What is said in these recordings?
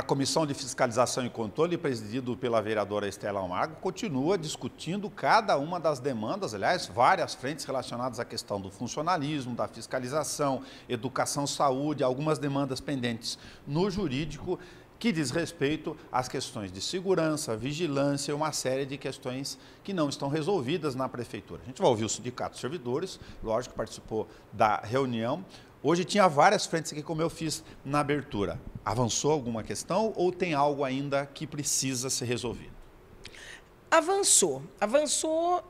A Comissão de Fiscalização e Controle, presidido pela vereadora Estela Almagro, continua discutindo cada uma das demandas, aliás, várias frentes relacionadas à questão do funcionalismo, da fiscalização, educação, saúde, algumas demandas pendentes no jurídico, que diz respeito às questões de segurança, vigilância e uma série de questões que não estão resolvidas na Prefeitura. A gente vai ouvir o Sindicato dos Servidores, lógico, participou da reunião. Hoje tinha várias frentes aqui, como eu fiz na abertura. Avançou alguma questão ou tem algo ainda que precisa ser resolvido? Avançou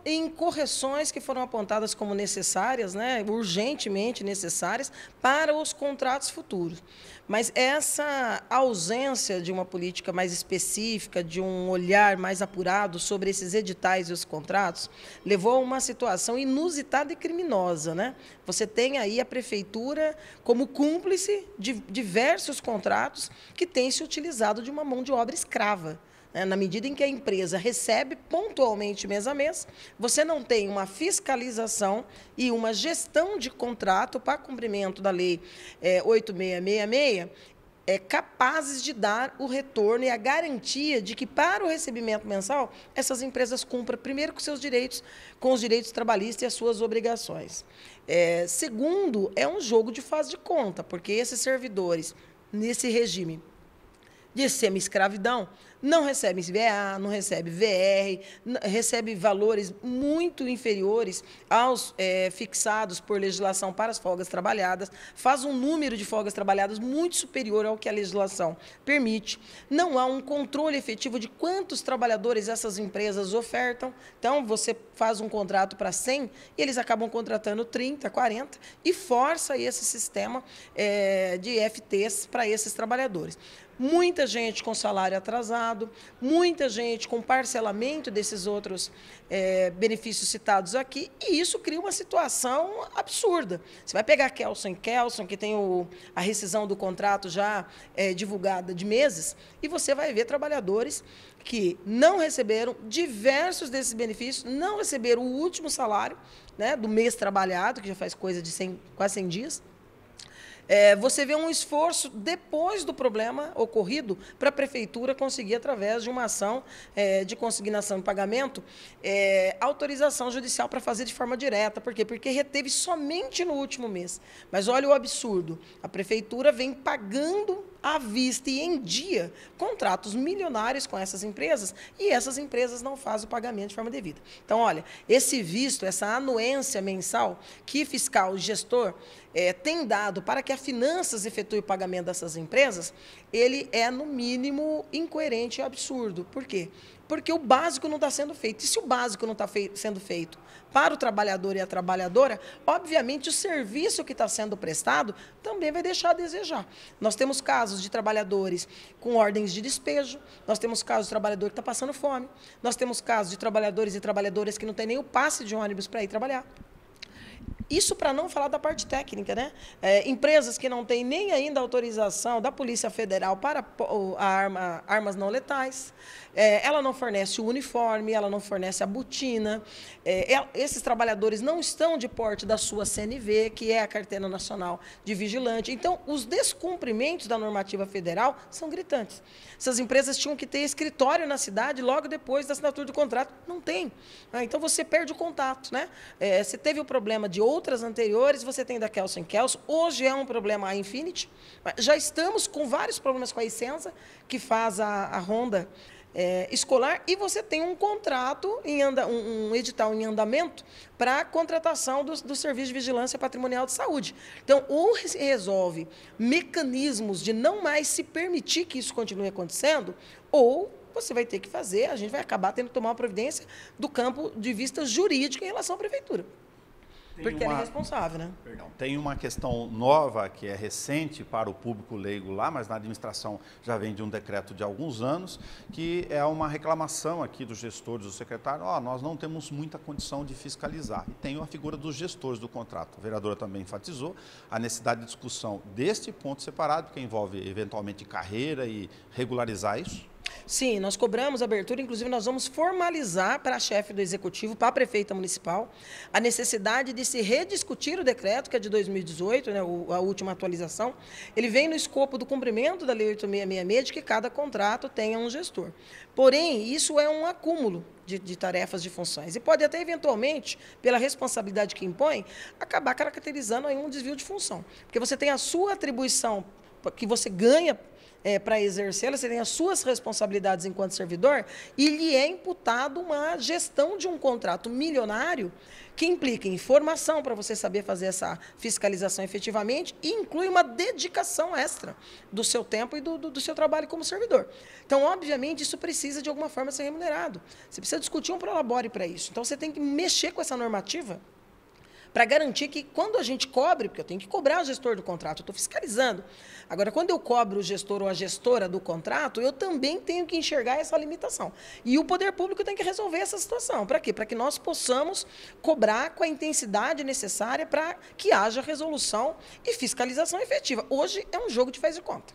em correções que foram apontadas como necessárias, né, urgentemente necessárias para os contratos futuros. Mas essa ausência de uma política mais específica, de um olhar mais apurado sobre esses editais e os contratos, levou a uma situação inusitada e criminosa, né? Você tem aí a Prefeitura como cúmplice de diversos contratos que têm se utilizado de uma mão de obra escrava. Na medida em que a empresa recebe pontualmente mês a mês, você não tem uma fiscalização e uma gestão de contrato para cumprimento da Lei 8666, capazes de dar o retorno e a garantia de que, para o recebimento mensal, essas empresas cumpram primeiro com seus direitos, com os direitos trabalhistas e as suas obrigações. Segundo, é um jogo de faz de conta, porque esses servidores, nesse regime de semi-escravidão, não recebe VA, não recebe VR, recebe valores muito inferiores aos fixados por legislação para as folgas trabalhadas, faz um número de folgas trabalhadas muito superior ao que a legislação permite. Não há um controle efetivo de quantos trabalhadores essas empresas ofertam. Então, você faz um contrato para 100 e eles acabam contratando 30, 40 e força esse sistema de FTs para esses trabalhadores. Muita gente com salário atrasado, muita gente com parcelamento desses outros benefícios citados aqui, e isso cria uma situação absurda. Você vai pegar Kelson, que tem a rescisão do contrato já divulgada de meses, e você vai ver trabalhadores que não receberam diversos desses benefícios, não receberam o último salário, né, do mês trabalhado, que já faz coisa de quase 100 dias, você vê um esforço depois do problema ocorrido para a Prefeitura conseguir, através de uma ação de consignação de pagamento, autorização judicial para fazer de forma direta. Por quê? Porque reteve somente no último mês. Mas olha o absurdo. A Prefeitura vem pagando à vista e em dia contratos milionários com essas empresas e essas empresas não fazem o pagamento de forma devida. Então, olha, esse visto, essa anuência mensal que fiscal e gestor tem dado para que a Finanças efetue o pagamento dessas empresas, ele é, no mínimo, incoerente e absurdo. Por quê? Porque o básico não está sendo feito. E se o básico não está sendo feito para o trabalhador e a trabalhadora, obviamente o serviço que está sendo prestado também vai deixar a desejar. Nós temos casos de trabalhadores com ordens de despejo, nós temos casos de trabalhador que está passando fome, nós temos casos de trabalhadores e trabalhadoras que não têm nem o passe de ônibus para ir trabalhar. Isso para não falar da parte técnica, né? Empresas que não têm nem ainda autorização da Polícia Federal para armas não letais, ela não fornece o uniforme, ela não fornece a botina, esses trabalhadores não estão de porte da sua CNV, que é a Carteira Nacional de Vigilante. Então, os descumprimentos da normativa federal são gritantes. Essas empresas tinham que ter escritório na cidade logo depois da assinatura do contrato. Não tem. Então, você perde o contato, né? Você teve o problema de outras anteriores, você tem da Kelson, hoje é um problema a Infinity, já estamos com vários problemas com a Icensa, que faz a ronda escolar, e você tem um contrato, um edital em andamento para a contratação do Serviço de Vigilância Patrimonial de Saúde. Então, ou resolve mecanismos de não mais se permitir que isso continue acontecendo, ou você vai ter que fazer, a gente vai acabar tendo que tomar uma providência do campo de vista jurídico em relação à Prefeitura. Porque ela é responsável, né? Perdão, tem uma questão nova que é recente para o público leigo lá, mas na administração já vem de um decreto de alguns anos, que é uma reclamação aqui dos gestores, do secretário, nós não temos muita condição de fiscalizar. E tem a figura dos gestores do contrato. A vereadora também enfatizou a necessidade de discussão deste ponto separado, que envolve eventualmente carreira e regularizar isso. Sim, nós cobramos abertura, inclusive nós vamos formalizar para a chefe do Executivo, para a prefeita municipal, a necessidade de se rediscutir o decreto, que é de 2018, né, a última atualização. Ele vem no escopo do cumprimento da Lei 8666, de que cada contrato tenha um gestor. Porém, isso é um acúmulo de tarefas, de funções. E pode até, eventualmente, pela responsabilidade que impõe, acabar caracterizando aí um desvio de função. Porque você tem a sua atribuição, que você ganha para exercê-la, você tem as suas responsabilidades enquanto servidor, e lhe é imputado uma gestão de um contrato milionário que implica em formação para você saber fazer essa fiscalização efetivamente e inclui uma dedicação extra do seu tempo e do seu trabalho como servidor. Então, obviamente, isso precisa de alguma forma ser remunerado. Você precisa discutir um prolabore para isso. Então, você tem que mexer com essa normativa para garantir que quando a gente cobre, porque eu tenho que cobrar o gestor do contrato, eu estou fiscalizando. Agora, quando eu cobro o gestor ou a gestora do contrato, eu também tenho que enxergar essa limitação. E o poder público tem que resolver essa situação. Para quê? Para que nós possamos cobrar com a intensidade necessária para que haja resolução e fiscalização efetiva. Hoje é um jogo de faz de conta.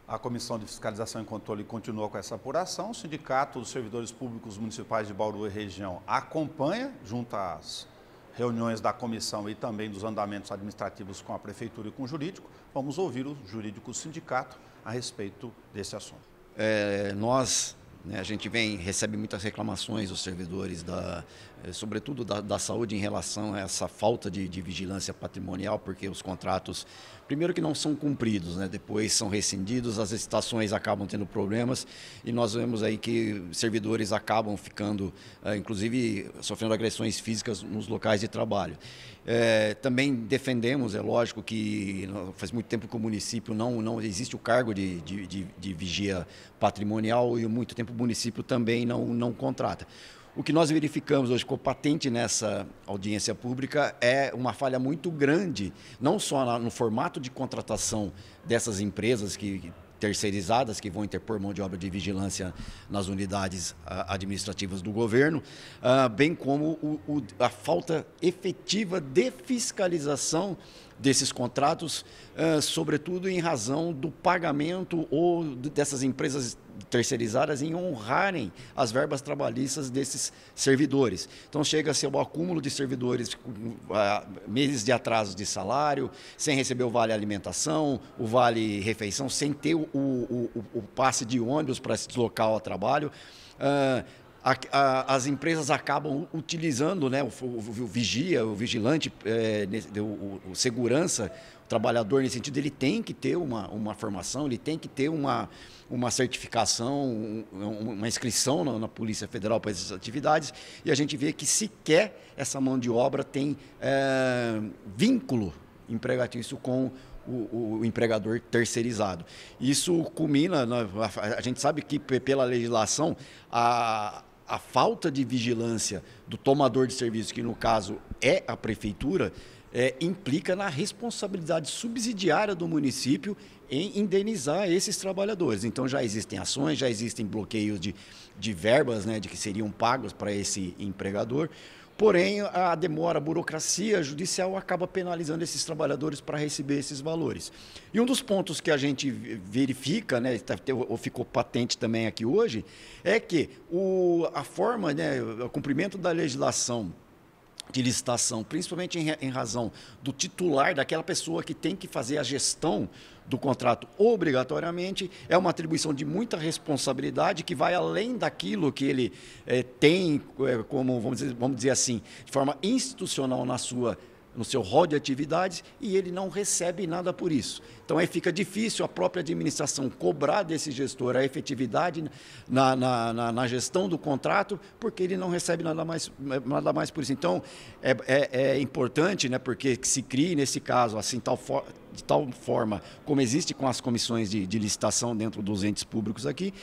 A Comissão de Fiscalização e Controle continua com essa apuração. O Sindicato dos Servidores Públicos Municipais de Bauru e região acompanha, junto às reuniões da comissão e também dos andamentos administrativos com a prefeitura e com o jurídico. Vamos ouvir o jurídico do sindicato a respeito desse assunto. A gente recebe muitas reclamações dos servidores, sobretudo da saúde, em relação a essa falta de vigilância patrimonial, porque os contratos, primeiro que não são cumpridos, né? Depois são rescindidos, as estações acabam tendo problemas e nós vemos aí que servidores acabam ficando, inclusive, sofrendo agressões físicas nos locais de trabalho. Também defendemos, é lógico que faz muito tempo que o município não existe o cargo de vigia patrimonial e há muito tempo o município também não contrata. O que nós verificamos hoje, ficou patente nessa audiência pública, é uma falha muito grande, não só no formato de contratação dessas empresas terceirizadas, que vão interpor mão de obra de vigilância nas unidades administrativas do governo, bem como a falta efetiva de fiscalização desses contratos, sobretudo em razão do pagamento ou dessas empresas terceirizadas em honrarem as verbas trabalhistas desses servidores. Então chega a ser o acúmulo de servidores com meses de atraso de salário, sem receber o vale alimentação, o vale refeição, sem ter o passe de ônibus para se deslocar ao trabalho. As empresas acabam utilizando, né, o vigia, o vigilante, o segurança, o trabalhador nesse sentido, ele tem que ter uma formação, ele tem que ter uma certificação, uma inscrição na Polícia Federal para essas atividades, e a gente vê que sequer essa mão de obra tem vínculo empregatício com o empregador terceirizado. Isso culmina, a gente sabe que pela legislação, a falta de vigilância do tomador de serviço, que no caso é a prefeitura, implica na responsabilidade subsidiária do município em indenizar esses trabalhadores. Então já existem ações, já existem bloqueios de verbas, né, de que seriam pagos para esse empregador. Porém, a demora, a burocracia judicial acaba penalizando esses trabalhadores para receber esses valores. E um dos pontos que a gente verifica, né, ficou patente também aqui hoje, é que a forma, né, o cumprimento da legislação de licitação, principalmente em razão do titular, daquela pessoa que tem que fazer a gestão do contrato obrigatoriamente, é uma atribuição de muita responsabilidade que vai além daquilo que ele tem, como vamos dizer assim, de forma institucional no seu rol de atividades, e ele não recebe nada por isso. Então, aí fica difícil a própria administração cobrar desse gestor a efetividade na gestão do contrato, porque ele não recebe nada mais por isso. Então, é importante, né, porque se crie, nesse caso, assim, de tal forma, como existe com as comissões de licitação dentro dos entes públicos aqui,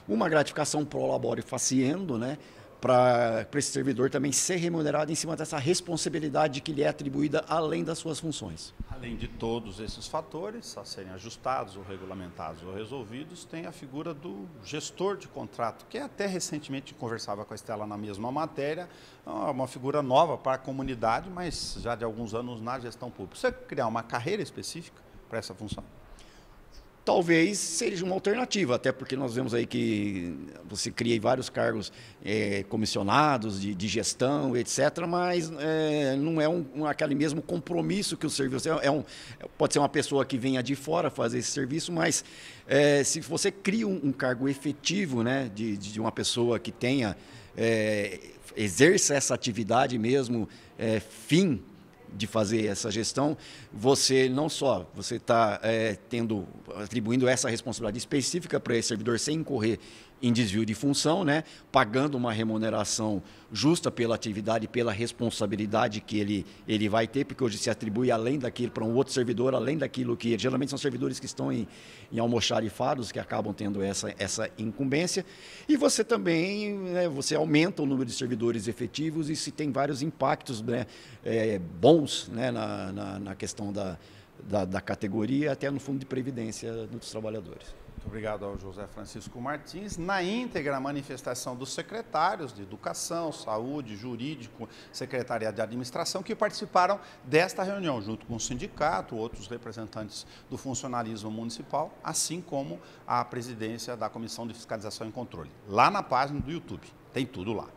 uma gratificação pro labore faciendo, né, para esse servidor também ser remunerado em cima dessa responsabilidade que lhe é atribuída além das suas funções. Além de todos esses fatores a serem ajustados ou regulamentados ou resolvidos, tem a figura do gestor de contrato, que até recentemente conversava com a Estela na mesma matéria, uma figura nova para a comunidade, mas já de alguns anos na gestão pública. Você criar uma carreira específica para essa função? talvez seja uma alternativa, até porque nós vemos aí que você cria vários cargos comissionados de gestão, etc., mas não é aquele mesmo compromisso que o serviço pode ser uma pessoa que venha de fora fazer esse serviço, mas se você cria um cargo efetivo, né, de uma pessoa que tenha exerça essa atividade mesmo, fim de fazer essa gestão, você não só você está atribuindo essa responsabilidade específica para esse servidor sem incorrer em desvio de função, né, pagando uma remuneração justa pela atividade e pela responsabilidade que ele vai ter, porque hoje se atribui além daquilo para um outro servidor, além daquilo que geralmente são servidores que estão em almoxarifados, que acabam tendo essa incumbência. E você também, né, você aumenta o número de servidores efetivos e se tem vários impactos, né, bons, né, na questão da categoria, até no fundo de previdência dos trabalhadores. Muito obrigado ao José Francisco Martins. Na íntegra, a manifestação dos secretários de Educação, Saúde, Jurídico, Secretariado de Administração, que participaram desta reunião, junto com o sindicato, outros representantes do funcionalismo municipal, assim como a presidência da Comissão de Fiscalização e Controle. Lá na página do YouTube, tem tudo lá.